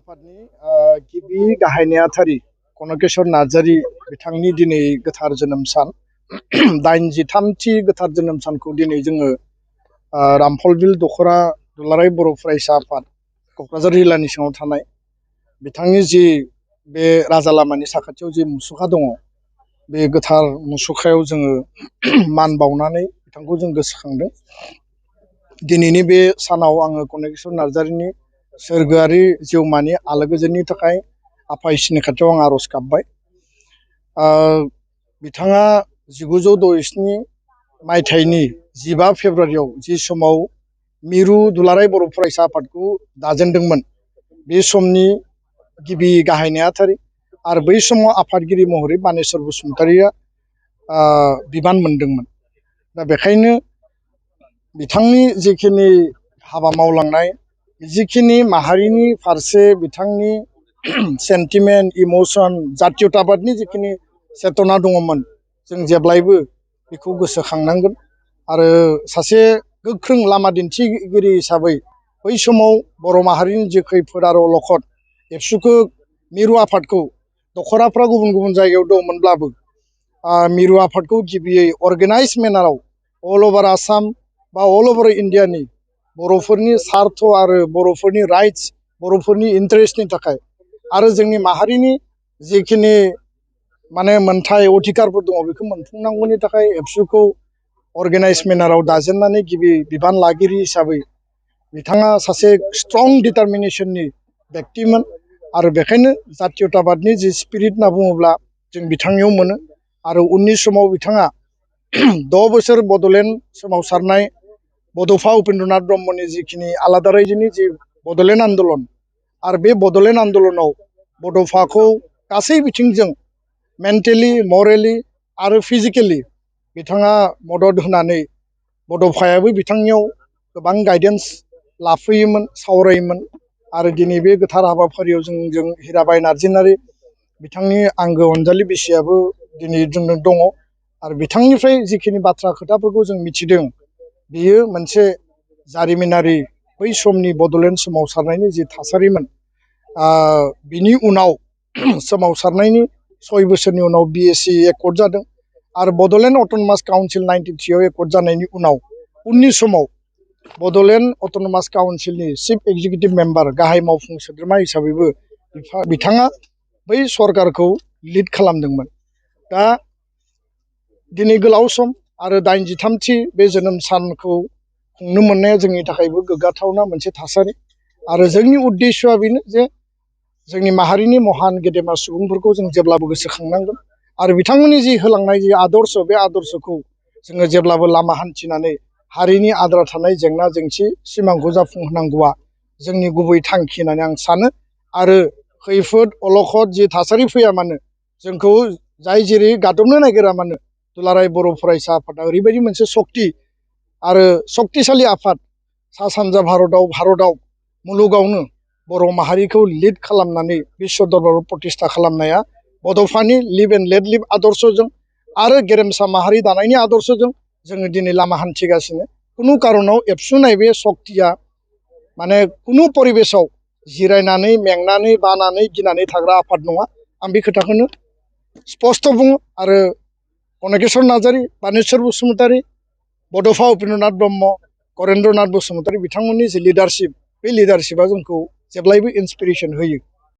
आफादनि गिबि गाहाय नेहाथारि कनकेश्वर नार्जारी बिथांनि दिनै गोथार जोनोम सान 83थि गोथार जोनोम सानखौ दिनै जोङो रामफलबिल दख'रा दुलाराय बर' फरायसा आफाद क'क्राझार जिल्लानि सिङाव थानाय बिथांनि जि बे राजा लामानि साखाथियाव जि मुसुखा दङ बे गोथार मुसुखायाव जोङो मान बावनानै बिथांखौ जों गोसोखांदों। दिनैनि बे सानाव आङो कनकेश्वर नार्जारीनि सोरगोआरि जिउमानि आलो गोजोननि थाखाय आफा इसोरनि खाथियाव आं आर'ज गाबबाय। बिथाङा 1967 मायथाइनि 15 फेब्रुवारियाव जि समाव मिरु दुलाराय बर' फरायसा आफादखौ दाजेनदोंमोन बे समनि गिबि गाहाय नेहाथारि आरो बै समाव आफादगिरि महरै बानेश्वर बसुमतारीया बिबान मोनदोंमोन। दा बेखायनो बिथांनि जिखिनि हाबा मावलांनाय जिखिनि माहारिनि फारसे बिथांनि सेन्टिमेन्ट इमोशन जातीयताबादनि जिखिनि चेतना दङमोन जों जेब्लायबो बेखौ गोसोखांनांगोन आरो सासे गोख्रों लामा दिन्थिगिरि हिसाबै बै समाव बर' माहारिनि जि खैफोद आरो अलखद एबसुखौ मिरु आफादखौ दख'राफ्रा गुबुन गुबुन जायगायाव दंमोनब्लाबो मिरु आफादखौ गिबियै अर्गेनाइज मेनाराव अल अभार आसाम बा अल अभार इन्डियानि बर'फोरनि सार्थ आरो बर'फोरनि राइट्स बर'फोरनि इन्टारेस्टनि थाखाय आरो जोंनि माहारिनि जिखिनि माने मोनथाय अधिकारफोर दङ बेखौ मोनफुंनांगौनि थाखाय एबसुखौ अर्गेनाइज मेनाराव दाजेननानै गिबि बिबान लागिरि हिसाबै बिथाङा सासे स्ट्रं डिटारमिनेसननि व्यक्तिमोन आरो बेखायनो जातीयताबादनि जि स्पिरिट होनना बुङोब्ला जों बिथांनियाव मोनो आरो उननि समाव बिथाङा 6 बोसोर बड'लेण्ड सोमावसारनाय बड'फा उपेन्द्रनाथ ब्रह्मनि जिखिनि आलादा रायजोनि जि बड'लेण्ड आन्दलन आरो बे बड'लेण्ड आन्दलनाव बड'फाखौ गासै बिथिंजों मेन्टेलि मरेलि आरो फिजिकेलि बिथाङा मदद होनानै बड'फायाबो बिथांनियाव गोबां गाइडेन्स लाफैयोमोन सावरायोमोन आरो दिनै बे गोथार हाबाफारियाव जों हिराबाइ नार्जारी बिथांनि आंगो अनजालि बिसियाबो दिनै जोंनो दङ आरो बिथांनिफ्राय जिखिनि बाथ्रा खोथाफोरखौ जों मिथिदों बेयो मोनसे जारिमिनारि बै समनि बड'लेण्ड सोमावसारनायनि जि थासारिमोन। बिनि उनाव सोमावसारनायनि 6 बोसोरनि उनाव BSc एकर्ड जादों आरो बड'लेण्ड अट'नमास काउन्सिल 93 एकर्ड जानायनि उनाव उननि समाव बड'लेण्ड अट'नमास काउन्सिलनि चिफ एक्जिकिउटिभ मेम्बार गाहाय मावफुं सोद्रोमा हिसाबैबो बिथाङा बै सरकारखौ लिड खालामदोंमोन। दा दिनै गोलाव सम आरो 83थि बे जोनोम सानखौ खुंनो मोननाया जोंनि थाखायबो गोग्गाथावना मोनसे थासारि आरो जोंनि उद्देश्यआ बेनो जे जोंनि माहारिनि महान गेदेमा सुबुंफोरखौ जों जेब्लाबो गोसोखांनांगोन आरो बिथांमोननि जि होलांनाय जि आदर्श बे आदर्शखौ जोङो जेब्लाबो लामा हान्थिनानै हारिनि आद्रा थानाय जेंना जेंसि सिमांखौ जाफुंहोनांगौआ जोंनि गुबै थांखि होननानै आं सानो आरो खैफोद अलखद जि थासारि फैया मानो जोंखौ जाय जेरै गादबनो नागिरा मानो दुलाराय बर' फरायसा आफादा ओरैबायदि मोनसे सक्ति आरो सक्तिशालि आफाद सा सानजा भारताव मुलुगावनो बर' माहारिखौ लिड खालामनानै बिश्व दरबाराव प्रतिष्ठा खालामनाया बड'फानि लिभ एन्ड लेट लिभ आदर्शजों आरो गेरेमसा माहारि दानायनि आदर्शजों जोङो दिनै लामा हान्थिगासिनो। खुनु कारनाव एबसुनाय बे सक्तिया माने खुनु परिबेसाव जिरायनानै मेंनानै बानानै गिनानै थाग्रा आफाद नङा। आं बे खोथाखौनो स्पष्ट बुङो आरो कनकेश्वर नार्जारी बानेश्वर बसुमतारी बड'फा उपेन्द्रनाथ ब्रह्म गरेन्द्रनाथ बसुमतारी बिथांमोननि जि लिडारशिप बे लिडारशिपआ जोंखौ जेब्लायबो इन्सपिरेसन होयो।